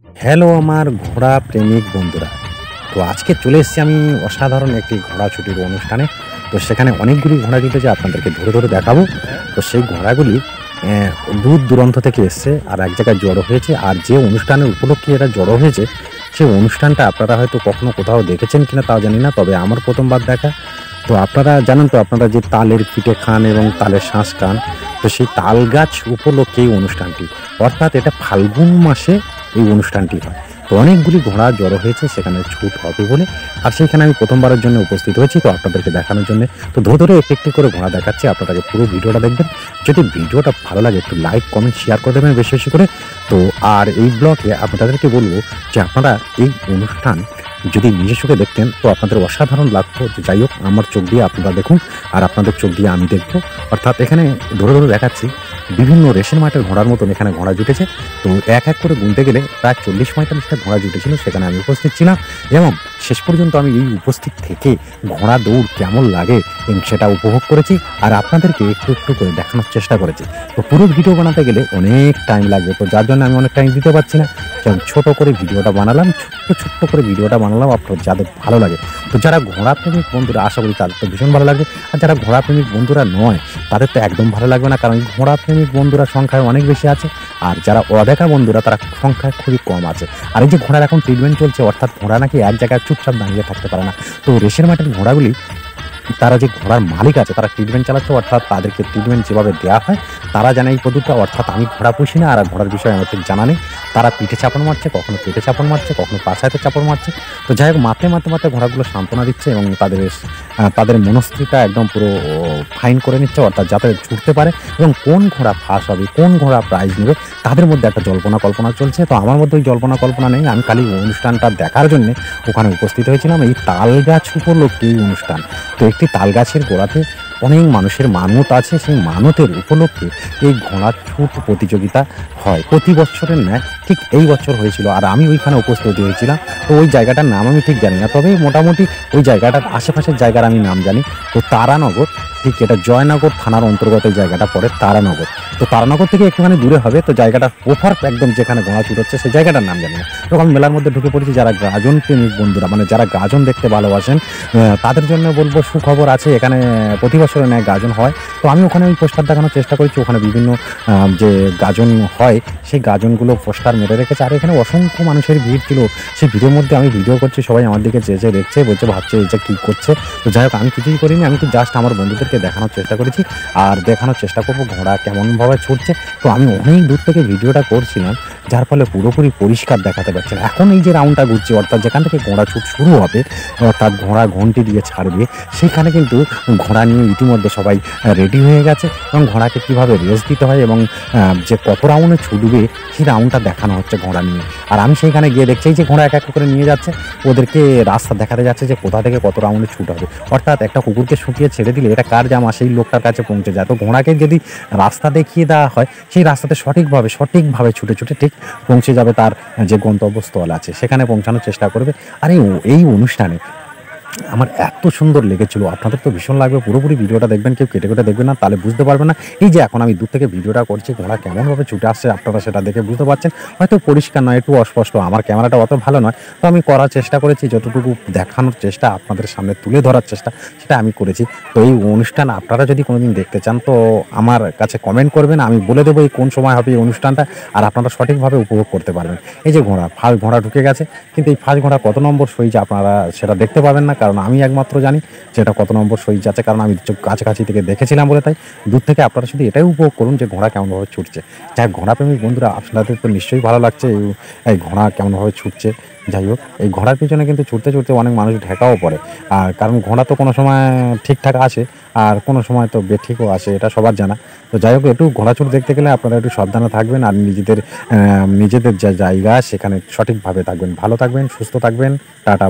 Hello আমার ঘোড়া প্রেমিক বন্ধুরা। তো আজকে চলে এসেছি আমি অসাধারণ একটি ঘোড়া ছুটির অনুষ্ঠানে। তো সেখানে অনেকগুলি ঘোড়া জুটেছে, আপনাদেরকে ধরে ধরে দেখাবো। তো সেই ঘোড়াগুলি দূর দূরান্ত থেকে এসছে আর এক জায়গায় জড়ো হয়েছে। আর যে অনুষ্ঠানের উপলক্ষে এরা জড়ো হয়েছে, সেই অনুষ্ঠানটা আপনারা হয়তো কখনো কোথাও দেখেছেন কিনা তাও জানি না, তবে আমার প্রথমবার দেখা। তো আপনারা জানেন তো, আপনারা যে তালের পিঠে খান এবং তালের শাঁস খান, তো সেই তাল গাছ উপলক্ষে এই অনুষ্ঠানটি, অর্থাৎ এটা ফাল্গুন মাসে এই অনুষ্ঠানটি হয়। তো অনেকগুলি ঘোড়া জড়ো হয়েছে সেখানে ছুট হবে বলে, আর সেইখানে আমি প্রথমবারের জন্য উপস্থিত হয়েছি, তো আপনাদেরকে দেখানোর জন্য। তো ধরে ধরে একটি একটি করে ঘোড়া দেখাচ্ছি, আপনাদেরকে পুরো ভিডিওটা দেখবেন। যদি ভিডিওটা ভালো লাগে একটু লাইক কমেন্ট শেয়ার করে দেবেন বেশি বেশি করে। তো আর এই ব্লগে আপনাদেরকে বলবো যে আপনারা এই অনুষ্ঠান যদি নিজের চোখে দেখতেন তো আপনাদের অসাধারণ লাগতো। যে যাই হোক, আমার চোখ দিয়ে আপনারা দেখুন আর আপনাদের চোখ দিয়ে আমি দেখবো। অর্থাৎ এখানে ধরে ধরে দেখাচ্ছি বিভিন্ন রেশন মাঠের ঘোড়ার মতন এখানে ঘোড়া জুটেছে। তো এক এক করে গুনতে গেলে প্রায় 40-45টা ঘোড়া জুটেছিল, সেখানে আমি উপস্থিত ছিলাম। এবং শেষ পর্যন্ত আমি এই উপস্থিত থেকে ঘোড়া দৌড় কেমন লাগে এবং সেটা উপভোগ করেছি আর আপনাদেরকে একটু একটু করে দেখানোর চেষ্টা করেছি। তো পুরো ভিডিও বানাতে গেলে অনেক টাইম লাগবে, তো যার জন্য আমি অনেক টাইম দিতে পারছি না। যেমন ছোট করে ভিডিওটা বানালাম, ছোট্ট করে ভিডিওটা বানালাম আপনার যাদের ভালো লাগে। তো যারা ঘোড়া প্রেমিক বন্ধুরা, আশা করি তাদের তো ভীষণ ভালো লাগবে। আর যারা ঘোড়া প্রেমিক বন্ধুরা নয়, তাদের তো একদম ভালো লাগবে না, কারণ ঘোড়া প্রেমিক বন্ধুরা সংখ্যায় অনেক বেশি আছে। আর যারা অদেখা বন্ধুরা, তারা সংখ্যায় খুবই কম আছে। আর এই যে ঘোড়ার এখন ট্রিটমেন্ট চলছে, অর্থাৎ ঘোড়া নাকি এক জায়গায় চুপচাপ দাঁড়িয়ে থাকতে পারে না। তো রেসের মাঠের ঘোড়াগুলি, তারা যে ঘোড়ার মালিক আছে তারা ট্রিটমেন্ট চালাচ্ছে, অর্থাৎ তাদেরকে ট্রিটমেন্ট যেভাবে দেওয়া হয় তারা জানে এই পদ্ধতিটা। অর্থাৎ আমি ঘোড়া পুষি না আর ঘোড়ার বিষয়ে আমার ঠিক জানা নেই। তারা পিঠে চাপড় মারছে, কখনো পেটে চাপড় মারছে, কখনো পাছাতে চাপড় মারছে। তো যাই হোক, মাথে মাথে মাথে ঘোড়াগুলো সান্ত্বনা দিচ্ছে এবং তাদের মনস্থিতিটা একদম পুরো ফাইন করে নিচ্ছে, অর্থাৎ যাতে ছুটতে পারে এবং কোন ঘোড়া ফাঁস হবে, কোন ঘোড়া প্রাইজ নেবে, তাদের মধ্যে একটা জল্পনা কল্পনা চলছে। তো আমার মধ্যে ওই জল্পনা কল্পনা নেই, আমি খালি অনুষ্ঠানটা দেখার জন্যে ওখানে উপস্থিত হয়েছিলাম। এই তাল গাছ উপলক্ষে এই অনুষ্ঠান। তো একটি তাল গাছের গোড়াতে অনেক মানুষের মানত আছে, সেই মানতের উপলক্ষে এই ঘোড়া ছুট প্রতিযোগিতা হয় প্রতি বছরের ন্যায়। ঠিক এই বছর হয়েছিল আর আমি ওইখানে উপস্থিত হয়েছিলাম। তো ওই জায়গাটার নাম আমি ঠিক জানি না, তবে মোটামুটি ওই জায়গাটার আশেপাশের জায়গার আমি নাম জানি। তো তারানগর, ঠিক এটা জয়নগর থানার অন্তর্গত এই জায়গাটা পড়ে, তারানগর। তো তারানগর থেকে একটুখানি দূরে হবে। তো জায়গাটা ওভার একদম যেখানে ঘোড়া ছুট হচ্ছে সেই জায়গাটার নাম জানি না। তখন মেলার মধ্যে ঢুকে পড়েছি। যারা গাজন প্রেমিক বন্ধুরা, মানে যারা গাজন দেখতে ভালোবাসেন, তাদের জন্য বলবো সুখবর আছে, এখানে প্রতি বছরে ন্যায় গাজন হয়। তো আমি ওখানে ওই পোস্টার দেখানোর চেষ্টা করেছি। ওখানে বিভিন্ন যে গাজন হয় সেই গাজনগুলো পোস্টার মেরে রেখেছে। আর এখানে অসংখ্য মানুষের ভিড় ছিল। সেই ভিড়ের মধ্যে আমি ভিডিও করছি, সবাই আমার দিকে চেয়ে দেখছে, বলছে ভাবছে এটা কী করছে। তো যাই হোক, আমি কিছুই করিনি, আমি তো জাস্ট আমার বন্ধুদেরকে দেখানোর চেষ্টা করেছি আর দেখানোর চেষ্টা করবো ঘোড়া কেমনভাবে ছুটছে। তো আমি অনেক দূর থেকে ভিডিওটা করছিলাম, যার ফলে পুরোপুরি পরিষ্কার দেখাতে পারছে না। এখন এই যে রাউন্ডটা ঘুরছে, অর্থাৎ যেখান থেকে ঘোড়া ছুট শুরু হবে, অর্থাৎ ঘোড়া ঘন্টি দিয়ে ছাড়বে, সেখানে কিন্তু ঘোড়া নিয়ে ইতিমধ্যে সবাই রেডি হয়ে গেছে এবং ঘোড়াকে কীভাবে রেস দিতে হয় এবং যে কত রাউন্ডে ছুটবে সেই রাউন্ডটা দেখানো হচ্ছে ঘোড়া নিয়ে। আর আমি সেইখানে গিয়ে দেখছি যে ঘোড়া এক এক করে নিয়ে যাচ্ছে, ওদেরকে রাস্তা দেখাতে যাচ্ছে যে কোথা থেকে কত রাউন্ডে ছুট হবে। অর্থাৎ একটা কুকুরকে শুকিয়ে ছেড়ে দিলে এটা কার জামা সেই লোকটার কাছে পৌঁছে যায়। তো ঘোড়াকে যদি রাস্তা দেখিয়ে দেওয়া হয়, সেই রাস্তাতে সঠিকভাবে ছুটে ছুটে ঠিক পৌঁছে যাবে তার যে গন্তব্যস্থল আছে, সেখানে পৌঁছানোর চেষ্টা করবে। আর এই অনুষ্ঠানে আমার এত সুন্দর লেগেছিল, আপনাদের তো ভীষণ লাগবে। পুরোপুরি ভিডিওটা দেখবেন, কেউ কেটে কেটে দেখবেন না, তাহলে বুঝতে পারবেন না। এই যে এখন আমি দূর থেকে ভিডিওটা করছি, ঘোড়া কেমনভাবে ছুটে আসছে আপনারা সেটা দেখে বুঝতে পারছেন। হয়তো পরিষ্কার নয়, একটু অস্পষ্ট, আমার ক্যামেরাটা অত ভালো নয়, তো আমি করার চেষ্টা করেছি, যতটুকু দেখানোর চেষ্টা, আপনাদের সামনে তুলে ধরার চেষ্টা, সেটা আমি করেছি। তো এই অনুষ্ঠান আপনারা যদি কোনোদিন দেখতে চান তো আমার কাছে কমেন্ট করবেন, আমি বলে দেবো এই কোন সময় হবে এই অনুষ্ঠানটা, আর আপনারা সঠিকভাবে উপভোগ করতে পারবেন। এই যে ফার্স্ট ঘোড়া ঢুকে গেছে, কিন্তু এই ফার্স্ট ঘোড়া কত নম্বর সুইচ আপনারা সেটা দেখতে পাবেন না, কারণ আমি একমাত্র জানি যেটা কত নম্বর সুইচ আছে, কারণ আমি কাছাকাছি থেকে দেখেছিলাম বলে। তাই দূর থেকে আপনারা শুধু এটাই উপভোগ করুন যে ঘোড়া কেমনভাবে ছুটছে। যাই ঘোড়া প্রেমিক বন্ধুরা, আপনাদের তো নিশ্চয়ই ভালো লাগছে এই ঘোড়া কেমনভাবে ছুটছে। যাই হোক, এই ঘোড়ার পিছনে কিন্তু ছুটতে ছুটতে অনেক মানুষ ঢেকাও পড়ে। আর কারণ ঘোড়া তো কোনো সময় ঠিকঠাক আসে আর কোনো সময় তো বেঠিকও আসে, এটা সবার জানা। তো যাই হোক, একটু ঘোড়া ছুট দেখতে গেলে আপনারা একটু সাবধানে থাকবেন আর নিজেদের যে জায়গা সেখানে সঠিকভাবে থাকবেন। ভালো থাকবেন, সুস্থ থাকবেন, টাটা।